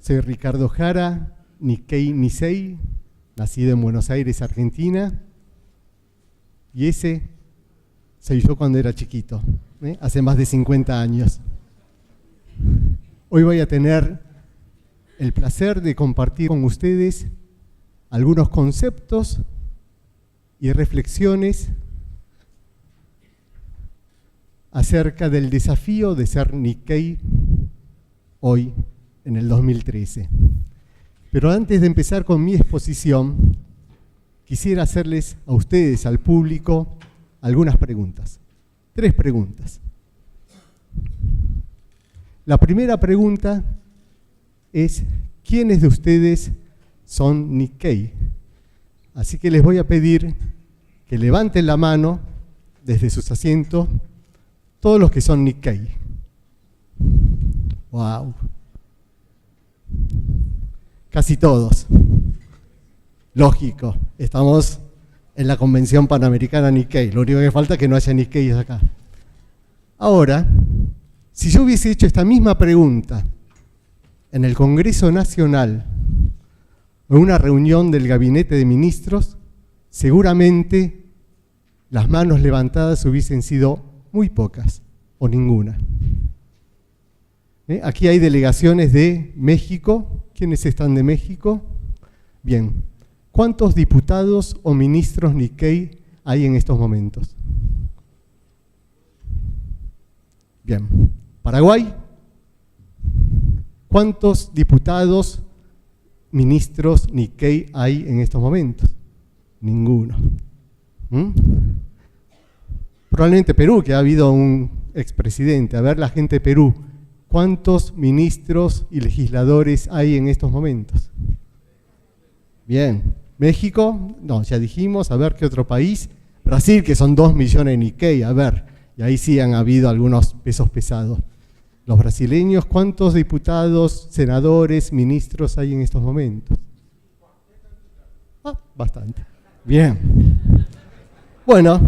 Soy Ricardo Jara, Nikkei Nisei, nacido en Buenos Aires, Argentina. Y ese soy yo cuando era chiquito, hace más de 50 años. Hoy voy a tener el placer de compartir con ustedes algunos conceptos y reflexiones acerca del desafío de ser Nikkei hoy, en el 2013. Pero antes de empezar con mi exposición, quisiera hacerles a ustedes, al público, algunas preguntas. 3 preguntas. La primera pregunta es, ¿quiénes de ustedes son Nikkei? Así que les voy a pedir que levanten la mano desde sus asientos todos los que son Nikkei. ¡Wow! Casi todos. Lógico, estamos en la Convención Panamericana Nikkei. Lo único que falta es que no haya Nikkei acá. Ahora, si yo hubiese hecho esta misma pregunta en el Congreso Nacional o en una reunión del Gabinete de Ministros, seguramente las manos levantadas hubiesen sido muy pocas o ninguna. Aquí hay delegaciones de México. ¿Quiénes están de México? Bien. ¿Cuántos diputados o ministros Nikkei hay en estos momentos? Bien. ¿Paraguay? ¿Cuántos diputados, ministros Nikkei hay en estos momentos? Ninguno. Probablemente Perú, que ha habido un expresidente. A ver, la gente de Perú, ¿cuántos ministros y legisladores hay en estos momentos? Bien. México, no, ya dijimos. A ver, ¿qué otro país? Brasil, que son 2 millones de Nikkei. A ver, y ahí sí han habido algunos pesos pesados. Los brasileños, ¿cuántos diputados, senadores, ministros hay en estos momentos? Bastante. Bien. Bueno.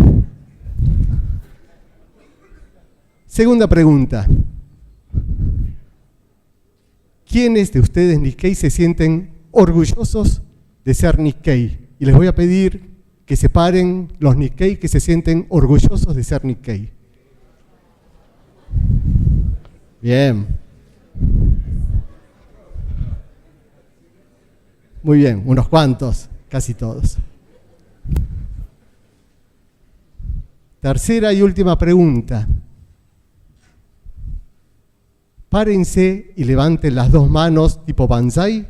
Segunda pregunta. ¿Quiénes de ustedes Nikkei se sienten orgullosos de ser Nikkei? Y les voy a pedir que separen los Nikkei que se sienten orgullosos de ser Nikkei. Bien. Muy bien, unos cuantos, casi todos. Tercera y última pregunta. Párense y levanten las 2 manos tipo Banzai.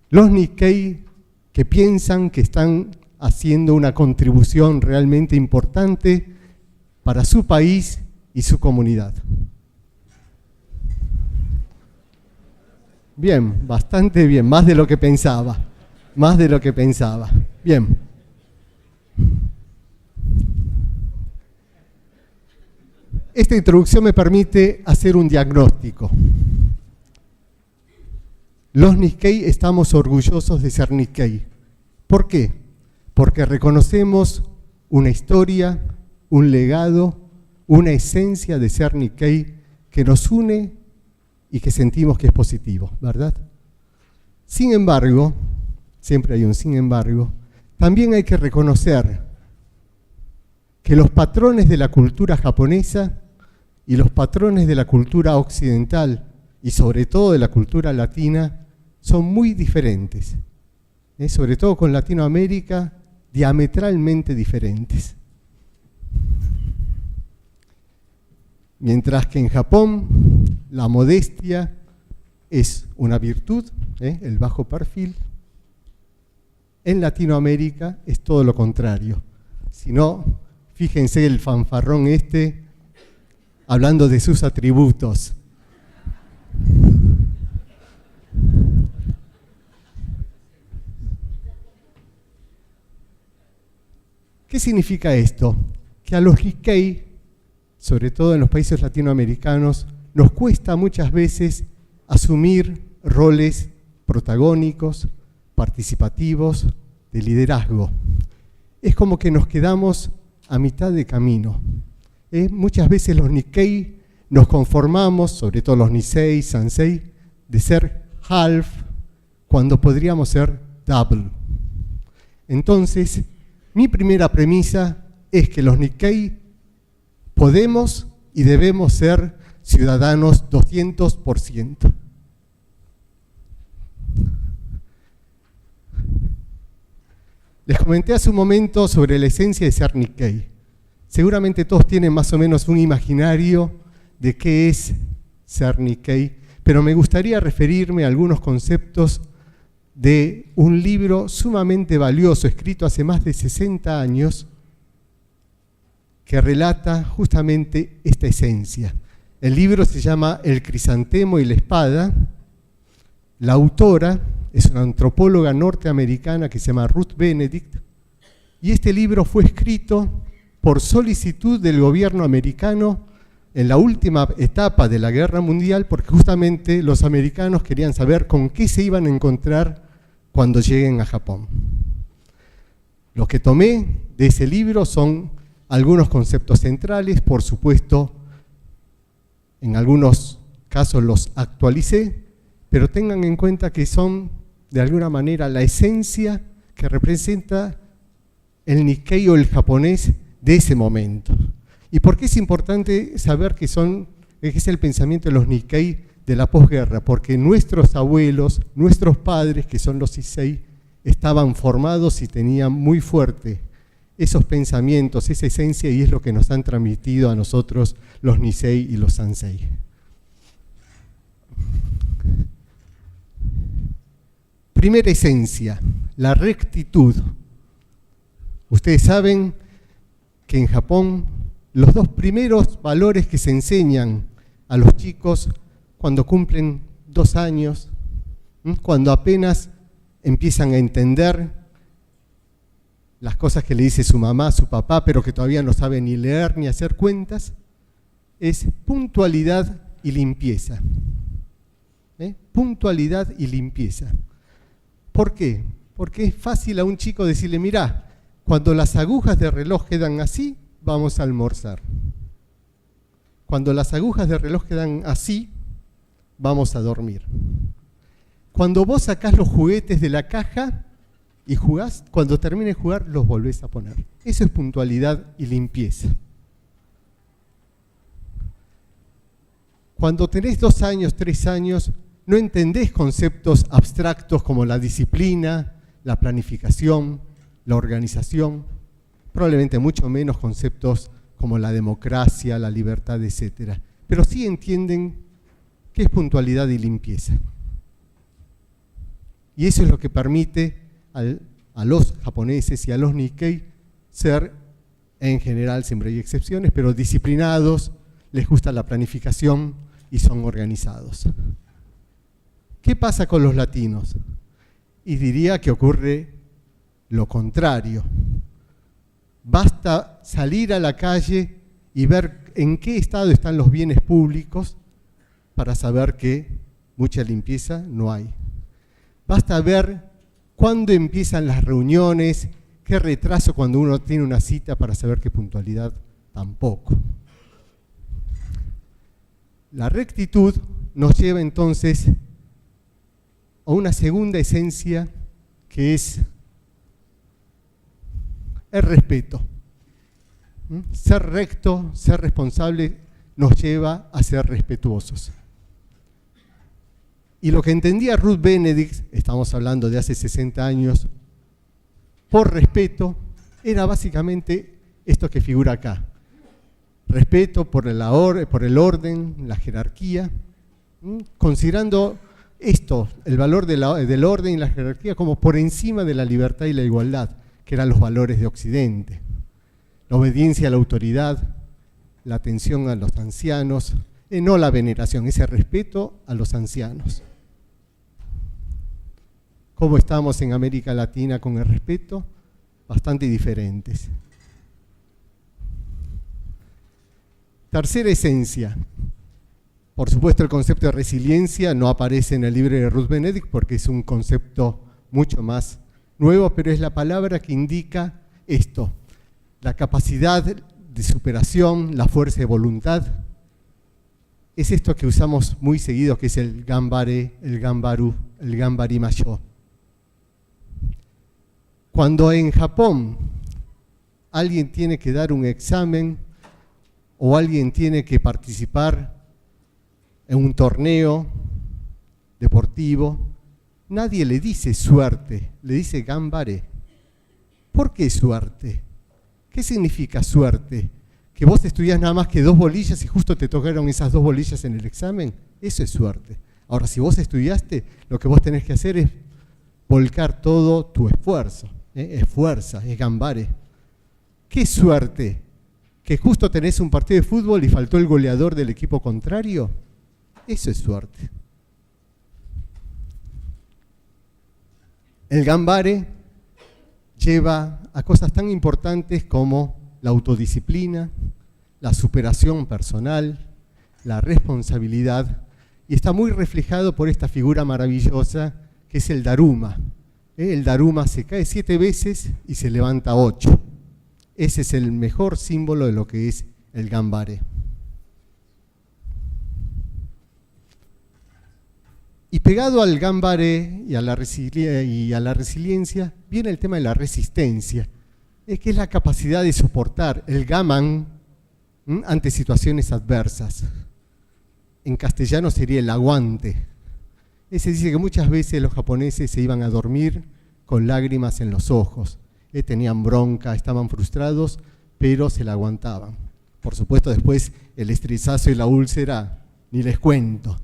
Los Nikkei que piensan que están haciendo una contribución realmente importante para su país y su comunidad. Bien, bastante bien, más de lo que pensaba. Más de lo que pensaba. Bien. Esta introducción me permite hacer un diagnóstico. Los Nikkei estamos orgullosos de ser Nikkei. ¿Por qué? Porque reconocemos una historia, un legado, una esencia de ser Nikkei que nos une y que sentimos que es positivo, ¿verdad? Sin embargo, siempre hay un sin embargo, también hay que reconocer que los patrones de la cultura japonesa y los patrones de la cultura occidental y sobre todo de la cultura latina son muy diferentes, sobre todo con Latinoamérica, diametralmente diferentes. Mientras que en Japón la modestia es una virtud, el bajo perfil, en Latinoamérica es todo lo contrario. Si no, fíjense el fanfarrón hablando de sus atributos. ¿Qué significa esto? Que a los Nikkei, sobre todo en los países latinoamericanos, nos cuesta muchas veces asumir roles protagónicos, participativos, de liderazgo. Es como que nos quedamos a mitad de camino. Muchas veces los Nikkei nos conformamos, sobre todo los Nisei, Sansei, de ser half, cuando podríamos ser double. Entonces, mi primera premisa es que los Nikkei podemos y debemos ser ciudadanos 200%. Les comenté hace un momento sobre la esencia de ser Nikkei. Seguramente todos tienen más o menos un imaginario de qué es ser Nikkei, pero me gustaría referirme a algunos conceptos de un libro sumamente valioso, escrito hace más de 60 años, que relata justamente esta esencia. El libro se llama El crisantemo y la espada. La autora es una antropóloga norteamericana que se llama Ruth Benedict, y este libro fue escrito por solicitud del gobierno americano en la última etapa de la Guerra Mundial, porque justamente los americanos querían saber con qué se iban a encontrar cuando lleguen a Japón. Lo que tomé de ese libro son algunos conceptos centrales, por supuesto, en algunos casos los actualicé, pero tengan en cuenta que son, de alguna manera, la esencia que representa el Nikkei o el japonés de ese momento. ¿Y por qué es importante saber que es el pensamiento de los Nikkei de la posguerra? Porque nuestros abuelos, nuestros padres, que son los Issei, estaban formados y tenían muy fuerte esos pensamientos, esa esencia, y es lo que nos han transmitido a nosotros los Nisei y los Sansei. Primera esencia, la rectitud. Ustedes saben que en Japón los dos primeros valores que se enseñan a los chicos cuando cumplen 2 años, cuando apenas empiezan a entender las cosas que le dice su mamá, su papá, pero que todavía no saben ni leer ni hacer cuentas, es puntualidad y limpieza. Puntualidad y limpieza. ¿Por qué? Porque es fácil a un chico decirle, mirá, cuando las agujas de reloj quedan así, vamos a almorzar. Cuando las agujas de reloj quedan así, vamos a dormir. Cuando vos sacás los juguetes de la caja y jugás, cuando termines de jugar, los volvés a poner. Eso es puntualidad y limpieza. Cuando tenés 2 años, 3 años, no entendés conceptos abstractos como la disciplina, la planificación, la organización, probablemente mucho menos conceptos como la democracia, la libertad, etc. Pero sí entienden qué es puntualidad y limpieza. Y eso es lo que permite a los japoneses y a los Nikkei ser, en general, siempre hay excepciones, pero disciplinados, les gusta la planificación y son organizados. ¿Qué pasa con los latinos? Y diría que ocurre lo contrario. Basta salir a la calle y ver en qué estado están los bienes públicos para saber que mucha limpieza no hay. Basta ver cuándo empiezan las reuniones, qué retraso cuando uno tiene una cita para saber qué puntualidad tampoco. La rectitud nos lleva entonces a una segunda esencia que es el respeto. Ser recto, ser responsable nos lleva a ser respetuosos. Y lo que entendía Ruth Benedict, estamos hablando de hace 60 años, por respeto, era básicamente esto que figura acá. Respeto por el orden, la jerarquía, considerando esto, el valor del orden y la jerarquía como por encima de la libertad y la igualdad, que eran los valores de Occidente. La obediencia a la autoridad, la atención a los ancianos, no la veneración, ese respeto a los ancianos. ¿Cómo estamos en América Latina con el respeto? Bastante diferentes. Tercera esencia. Por supuesto, el concepto de resiliencia no aparece en el libro de Ruth Benedict porque es un concepto mucho más nuevo, pero es la palabra que indica esto, la capacidad de superación, la fuerza de voluntad, es esto que usamos muy seguido, que es el gambare, el gambaru, el gambarimayo. Cuando en Japón alguien tiene que dar un examen o alguien tiene que participar en un torneo deportivo, nadie le dice suerte, le dice gambare. ¿Por qué suerte? ¿Qué significa suerte? ¿Que vos estudiás nada más que 2 bolillas y justo te tocaron esas 2 bolillas en el examen? Eso es suerte. Ahora, si vos estudiaste, lo que vos tenés que hacer es volcar todo tu esfuerzo. Es fuerza, es gambare. ¿Qué suerte? ¿Que justo tenés un partido de fútbol y faltó el goleador del equipo contrario? Eso es suerte. El gambare lleva a cosas tan importantes como la autodisciplina, la superación personal, la responsabilidad, y está muy reflejado por esta figura maravillosa que es el Daruma. El Daruma se cae 7 veces y se levanta 8. Ese es el mejor símbolo de lo que es el gambare. Y pegado al gambare y a la resiliencia viene el tema de la resistencia, que es la capacidad de soportar el gaman ante situaciones adversas. En castellano sería el aguante. Se dice que muchas veces los japoneses se iban a dormir con lágrimas en los ojos. Tenían bronca, estaban frustrados, pero se la aguantaban. Por supuesto, después el estresazo y la úlcera, ni les cuento.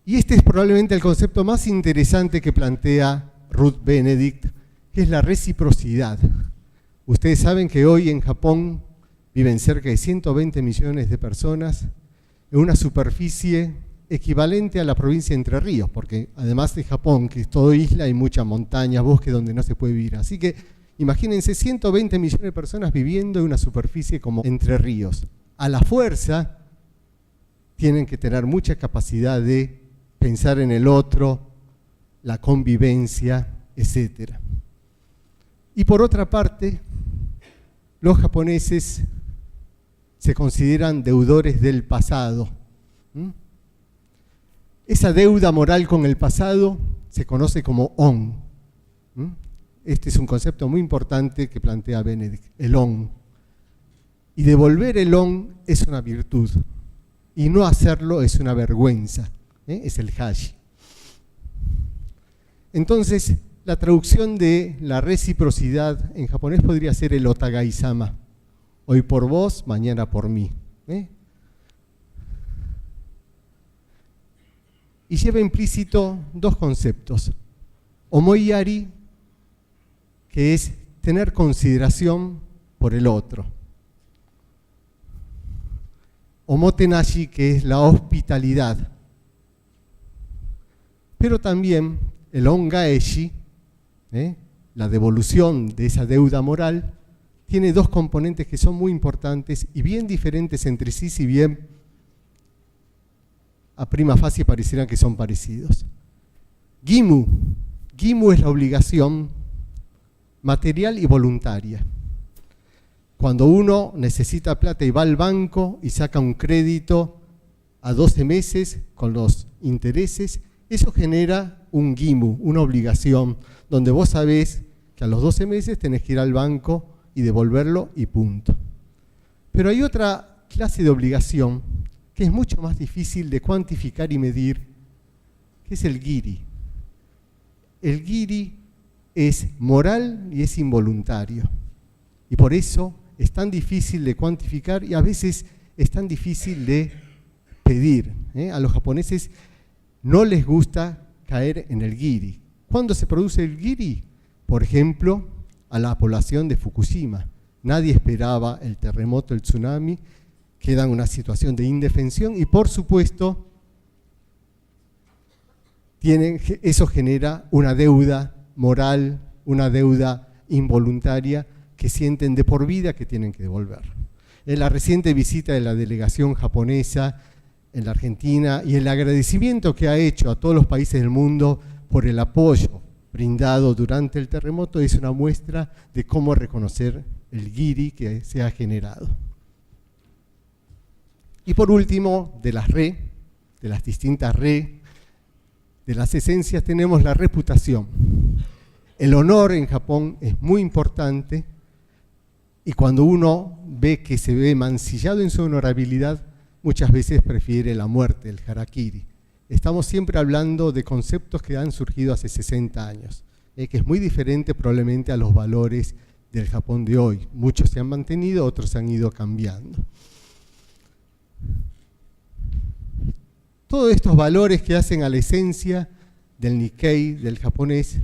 Y este es probablemente el concepto más interesante que plantea Ruth Benedict, que es la reciprocidad. Ustedes saben que hoy en Japón viven cerca de 120 millones de personas en una superficie equivalente a la provincia de Entre Ríos, porque además de Japón, que es todo isla, hay muchas montañas, bosques donde no se puede vivir. Así que imagínense 120 millones de personas viviendo en una superficie como Entre Ríos. A la fuerza tienen que tener mucha capacidad de pensar en el otro, la convivencia, etc. Y por otra parte, los japoneses se consideran deudores del pasado. Esa deuda moral con el pasado se conoce como on. Este es un concepto muy importante que plantea Benedict, el on. Y devolver el on es una virtud, y no hacerlo es una vergüenza. Es el hashi. Entonces, la traducción de la reciprocidad en japonés podría ser el otagai-sama. Hoy por vos, mañana por mí. Y lleva implícito 2 conceptos. Omoiyari, que es tener consideración por el otro. Omotenashi, que es la hospitalidad. Pero también el ongaeshi, la devolución de esa deuda moral, tiene 2 componentes que son muy importantes y bien diferentes entre sí, si bien a prima facie parecieran que son parecidos. Gimu. Gimu es la obligación material y voluntaria. Cuando uno necesita plata y va al banco y saca un crédito a 12 meses con los intereses, eso genera un gimu, una obligación, donde vos sabés que a los 12 meses tenés que ir al banco y devolverlo y punto. Pero hay otra clase de obligación que es mucho más difícil de cuantificar y medir, que es el giri. El giri es moral y es involuntario. Y por eso es tan difícil de cuantificar y a veces es tan difícil de pedir. A los japoneses no les gusta caer en el giri. ¿Cuándo se produce el giri? Por ejemplo, a la población de Fukushima. Nadie esperaba el terremoto, el tsunami, queda en una situación de indefensión y por supuesto eso genera una deuda moral, una deuda involuntaria que sienten de por vida que tienen que devolver. En la reciente visita de la delegación japonesa en la Argentina y el agradecimiento que ha hecho a todos los países del mundo por el apoyo brindado durante el terremoto es una muestra de cómo reconocer el giri que se ha generado. Y por último, de las distintas de las esencias, tenemos la reputación. El honor en Japón es muy importante y cuando uno ve que se ve mancillado en su honorabilidad, muchas veces prefiere la muerte, el harakiri. Estamos siempre hablando de conceptos que han surgido hace 60 años, que es muy diferente probablemente a los valores del Japón de hoy. Muchos se han mantenido, otros han ido cambiando. Todos estos valores que hacen a la esencia del Nikkei, del japonés,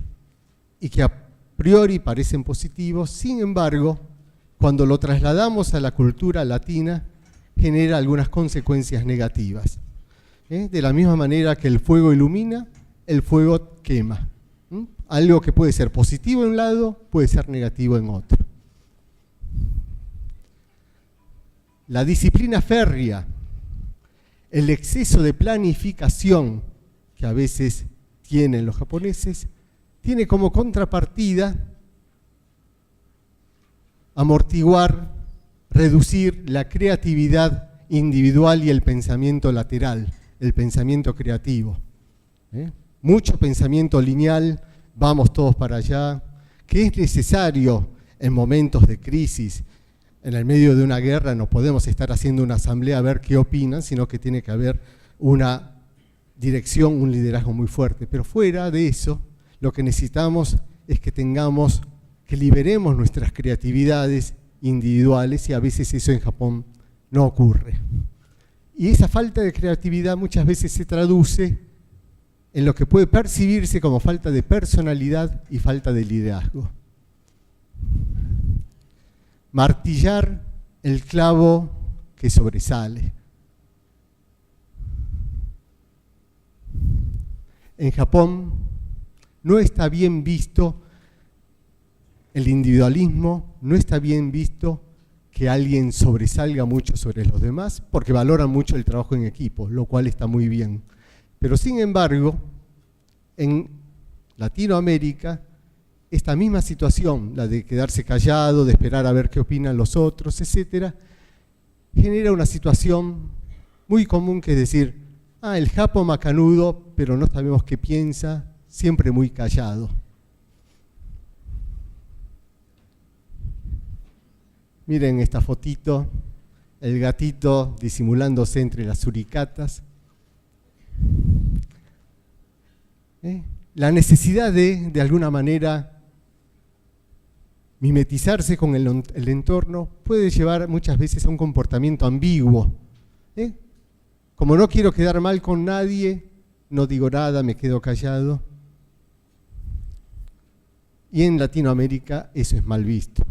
y que a priori parecen positivos, sin embargo, cuando lo trasladamos a la cultura latina, genera algunas consecuencias negativas. De la misma manera que el fuego ilumina, el fuego quema. Algo que puede ser positivo en un lado, puede ser negativo en otro. La disciplina férrea, el exceso de planificación que a veces tienen los japoneses, tiene como contrapartida amortiguar, reducir la creatividad individual y el pensamiento lateral, el pensamiento creativo. Mucho pensamiento lineal, vamos todos para allá, que es necesario en momentos de crisis. En el medio de una guerra no podemos estar haciendo una asamblea a ver qué opinan, sino que tiene que haber una dirección, un liderazgo muy fuerte. Pero fuera de eso, lo que necesitamos es que liberemos nuestras creatividades individuales y a veces eso en Japón no ocurre. Y esa falta de creatividad muchas veces se traduce en lo que puede percibirse como falta de personalidad y falta de liderazgo. Martillar el clavo que sobresale. En Japón no está bien visto el individualismo, no está bien visto que alguien sobresalga mucho sobre los demás, porque valoran mucho el trabajo en equipo, lo cual está muy bien. Pero sin embargo, en Latinoamérica, esta misma situación, la de quedarse callado, de esperar a ver qué opinan los otros, etcétera, genera una situación muy común que es decir, el japo macanudo, pero no sabemos qué piensa, siempre muy callado. Miren esta fotito, el gatito disimulándose entre las suricatas. La necesidad de alguna manera, mimetizarse con el entorno puede llevar muchas veces a un comportamiento ambiguo. Como no quiero quedar mal con nadie, no digo nada, me quedo callado. Y en Latinoamérica eso es mal visto.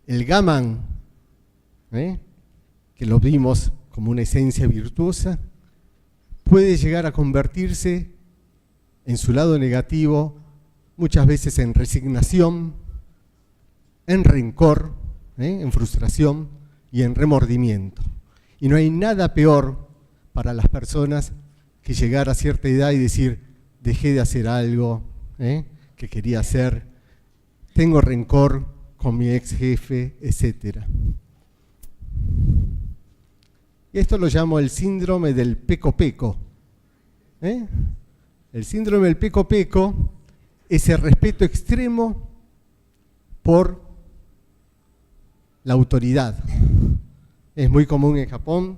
El gaman, que lo vimos como una esencia virtuosa, puede llegar a convertirse en su lado negativo muchas veces en resignación, en rencor, en frustración y en remordimiento. Y no hay nada peor para las personas que llegar a cierta edad y decir, dejé de hacer algo que quería hacer, tengo rencor con mi ex jefe, etc. Y esto lo llamo el síndrome del peco-peco. El síndrome del peco-peco es el respeto extremo por la autoridad. Es muy común en Japón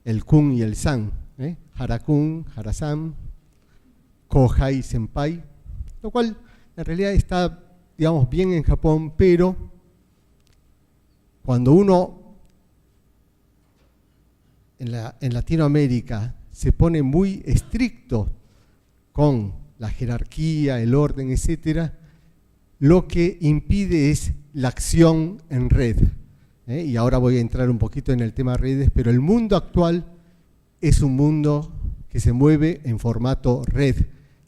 el kun y el san, harakun, harasan, kohai, senpai, lo cual en realidad está, digamos, bien en Japón, pero cuando uno en Latinoamérica se pone muy estricto con la jerarquía, el orden, etcétera, lo que impide es la acción en red. Y ahora voy a entrar un poquito en el tema redes, pero el mundo actual es un mundo que se mueve en formato red.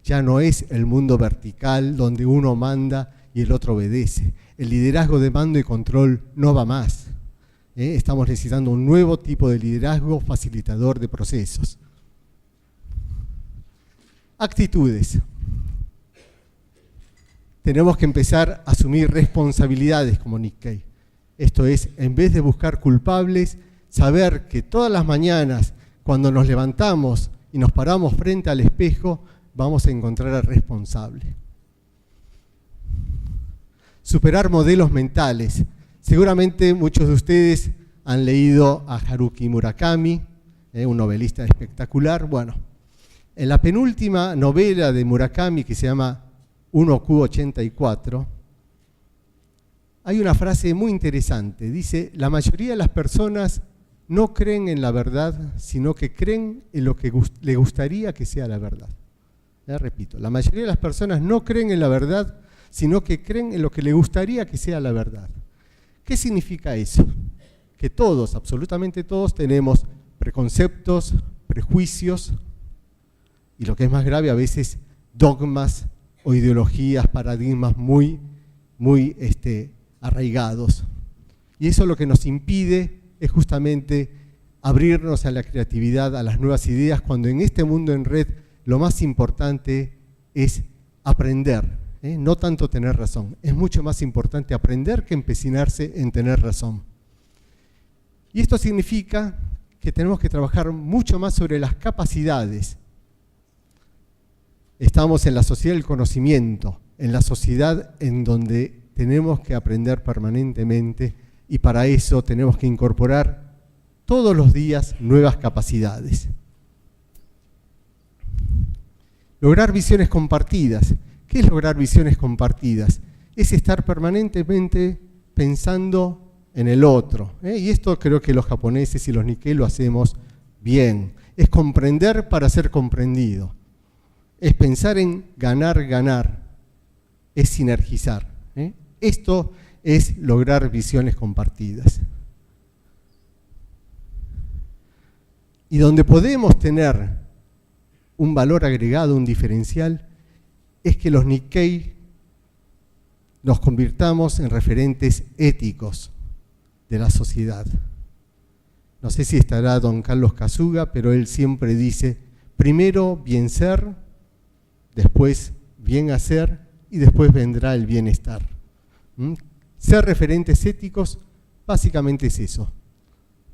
Ya no es el mundo vertical donde uno manda y el otro obedece. El liderazgo de mando y control no va más. Estamos necesitando un nuevo tipo de liderazgo facilitador de procesos. Actitudes. tenemos que empezar a asumir responsabilidades como Nikkei. Esto es, en vez de buscar culpables, saber que todas las mañanas, cuando nos levantamos y nos paramos frente al espejo, vamos a encontrar al responsable. Superar modelos mentales. Seguramente muchos de ustedes han leído a Haruki Murakami, un novelista espectacular. Bueno, en la penúltima novela de Murakami, que se llama 1Q84, hay una frase muy interesante. Dice, la mayoría de las personas no creen en la verdad, sino que creen en lo que le gustaría que sea la verdad. Repito, la mayoría de las personas no creen en la verdad, sino que creen en lo que le gustaría que sea la verdad. ¿Qué significa eso? Que todos, absolutamente todos, tenemos preconceptos, prejuicios y, lo que es más grave, a veces dogmas o ideologías, paradigmas muy arraigados. Y eso lo que nos impide es justamente abrirnos a la creatividad, a las nuevas ideas, cuando en este mundo en red lo más importante es aprender, no tanto tener razón. Es mucho más importante aprender que empecinarse en tener razón. Y esto significa que tenemos que trabajar mucho más sobre las capacidades. Estamos en la sociedad del conocimiento, en la sociedad en donde tenemos que aprender permanentemente, y para eso tenemos que incorporar todos los días nuevas capacidades. Lograr visiones compartidas. ¿Qué es lograr visiones compartidas? Es estar permanentemente pensando en el otro. Y esto creo que los japoneses y los Nikkei lo hacemos bien. Es comprender para ser comprendido. Es pensar en ganar, ganar. Es sinergizar. Esto es lograr visiones compartidas. Y donde podemos tener un valor agregado, un diferencial, es que los Nikkei nos convirtamos en referentes éticos de la sociedad. No sé si estará don Carlos Kasuga, pero él siempre dice, primero bien ser, después bien hacer y después vendrá el bienestar. Ser referentes éticos básicamente es eso.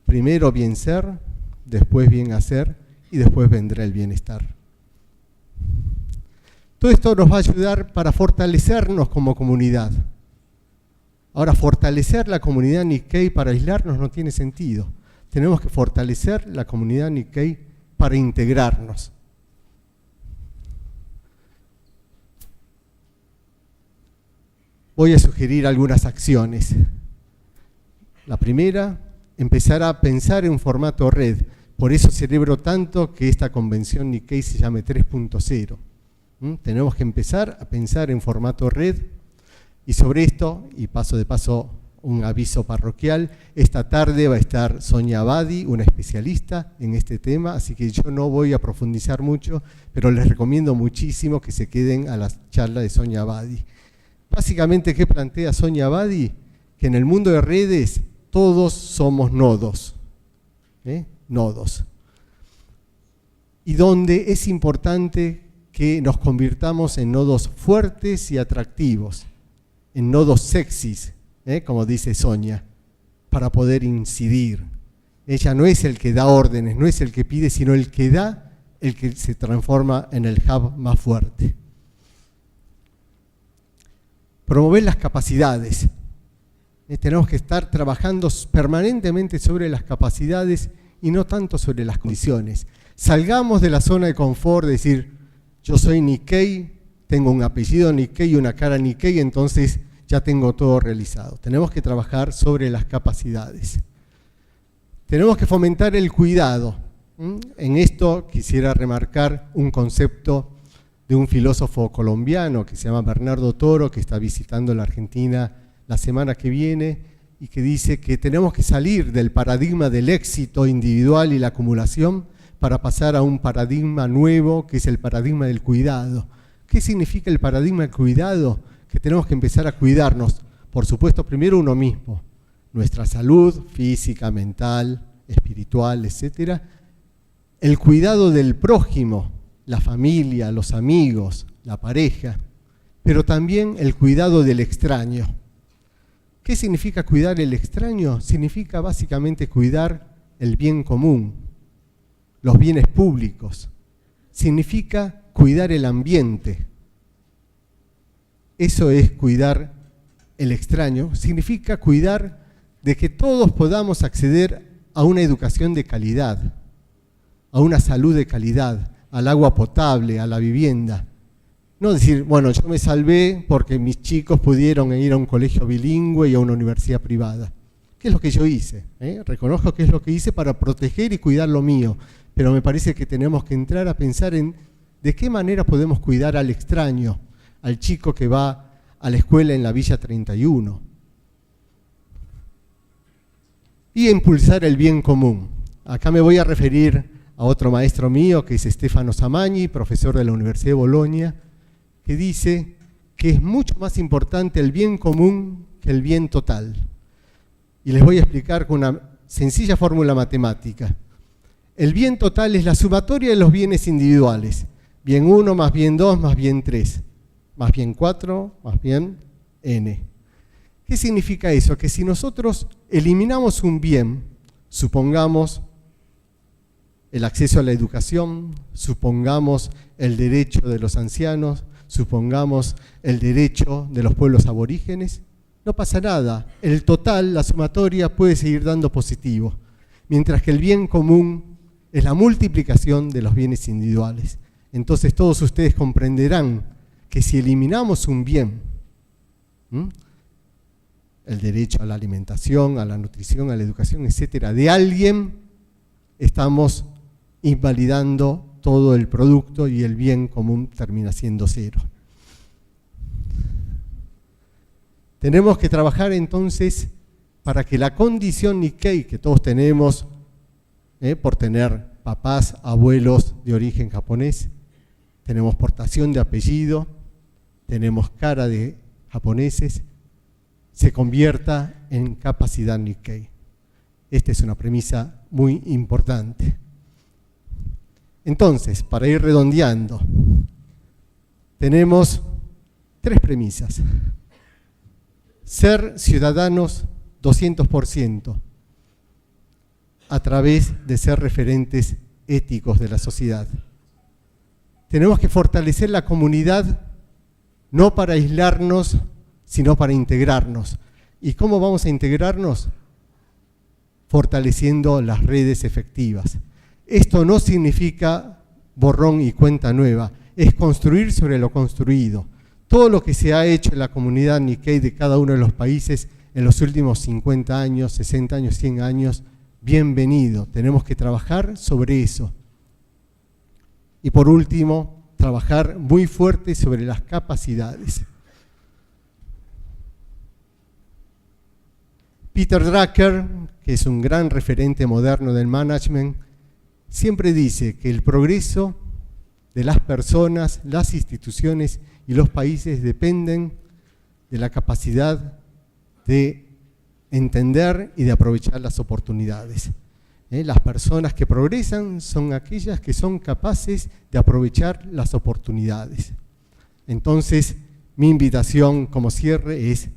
Primero bien ser, después bien hacer y después vendrá el bienestar. Todo esto nos va a ayudar para fortalecernos como comunidad. Ahora, fortalecer la comunidad Nikkei para aislarnos no tiene sentido. Tenemos que fortalecer la comunidad Nikkei para integrarnos. Voy a sugerir algunas acciones. La primera, empezar a pensar en formato red. Por eso celebro tanto que esta convención Nikkei se llame 3.0. Tenemos que empezar a pensar en formato red. Y sobre esto, y paso de paso un aviso parroquial, esta tarde va a estar Sonia Abadi, una especialista en este tema, así que yo no voy a profundizar mucho, pero les recomiendo muchísimo que se queden a la charla de Sonia Abadi. Básicamente, ¿qué plantea Sonia Abadi? Que en el mundo de redes todos somos nodos. Nodos. Y donde es importante que nos convirtamos en nodos fuertes y atractivos, en nodos sexys, como dice Sonia, para poder incidir. Ella no es el que da órdenes, no es el que pide, sino el que da, el que se transforma en el hub más fuerte. Promover las capacidades. Tenemos que estar trabajando permanentemente sobre las capacidades y no tanto sobre las condiciones. Salgamos de la zona de confort, de decir, yo soy Nikkei, tengo un apellido Nikkei y una cara Nikkei, entonces ya tengo todo realizado. Tenemos que trabajar sobre las capacidades. Tenemos que fomentar el cuidado. En esto quisiera remarcar un concepto de un filósofo colombiano que se llama Bernardo Toro, que está visitando la Argentina la semana que viene, y que dice que tenemos que salir del paradigma del éxito individual y la acumulación para pasar a un paradigma nuevo, que es el paradigma del cuidado. ¿Qué significa el paradigma del cuidado? Que tenemos que empezar a cuidarnos, por supuesto, primero uno mismo, nuestra salud física, mental, espiritual, etc. El cuidado del prójimo, la familia, los amigos, la pareja, pero también el cuidado del extraño. ¿Qué significa cuidar el extraño? Significa básicamente cuidar el bien común, los bienes públicos. Significa cuidar el ambiente. Eso es cuidar el extraño. Significa cuidar de que todos podamos acceder a una educación de calidad, a una salud de calidad, al agua potable, a la vivienda. No decir, bueno, yo me salvé porque mis chicos pudieron ir a un colegio bilingüe y a una universidad privada. ¿Qué es lo que yo hice? Reconozco que es lo que hice para proteger y cuidar lo mío, pero me parece que tenemos que entrar a pensar en de qué manera podemos cuidar al extraño, al chico que va a la escuela en la Villa 31. Y impulsar el bien común. Acá me voy a referir a otro maestro mío, que es Stefano Samagni, profesor de la Universidad de Bolonia, que dice que es mucho más importante el bien común que el bien total. Y les voy a explicar con una sencilla fórmula matemática. El bien total es la sumatoria de los bienes individuales. Bien 1 más bien 2 más bien 3, más bien 4 más bien n. ¿Qué significa eso? Que si nosotros eliminamos un bien, supongamos el acceso a la educación, supongamos el derecho de los ancianos, supongamos el derecho de los pueblos aborígenes, no pasa nada. El total, la sumatoria, puede seguir dando positivo, mientras que el bien común es la multiplicación de los bienes individuales. Entonces todos ustedes comprenderán que si eliminamos un bien, el derecho a la alimentación, a la nutrición, a la educación, etcétera, de alguien, estamos invalidando todo el producto y el bien común termina siendo cero. Tenemos que trabajar entonces para que la condición Nikkei que todos tenemos, por tener papás, abuelos de origen japonés, tenemos portación de apellido, tenemos cara de japoneses, se convierta en capacidad Nikkei. Esta es una premisa muy importante. Entonces, para ir redondeando, tenemos 3 premisas. Ser ciudadanos 200% a través de ser referentes éticos de la sociedad. Tenemos que fortalecer la comunidad no para aislarnos, sino para integrarnos. ¿Y cómo vamos a integrarnos? Fortaleciendo las redes efectivas. Esto no significa borrón y cuenta nueva, es construir sobre lo construido. Todo lo que se ha hecho en la comunidad Nikkei de cada uno de los países en los últimos 50 años, 60 años, 100 años, bienvenido. Tenemos que trabajar sobre eso. Y por último, trabajar muy fuerte sobre las capacidades. Peter Drucker, que es un gran referente moderno del management, siempre dice que el progreso de las personas, las instituciones y los países dependen de la capacidad de entender y de aprovechar las oportunidades. Las personas que progresan son aquellas que son capaces de aprovechar las oportunidades. Entonces, mi invitación como cierre es: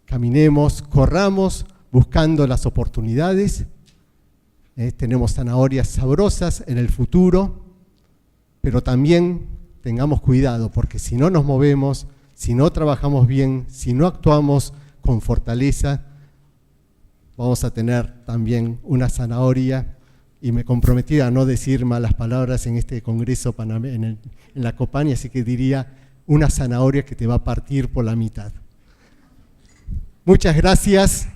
caminemos, corramos buscando las oportunidades. Tenemos zanahorias sabrosas en el futuro, pero también tengamos cuidado, porque si no nos movemos, si no trabajamos bien, si no actuamos con fortaleza, vamos a tener también una zanahoria, y me comprometí a no decir malas palabras en este congreso en la Copani, así que diría una zanahoria que te va a partir por la mitad. Muchas gracias.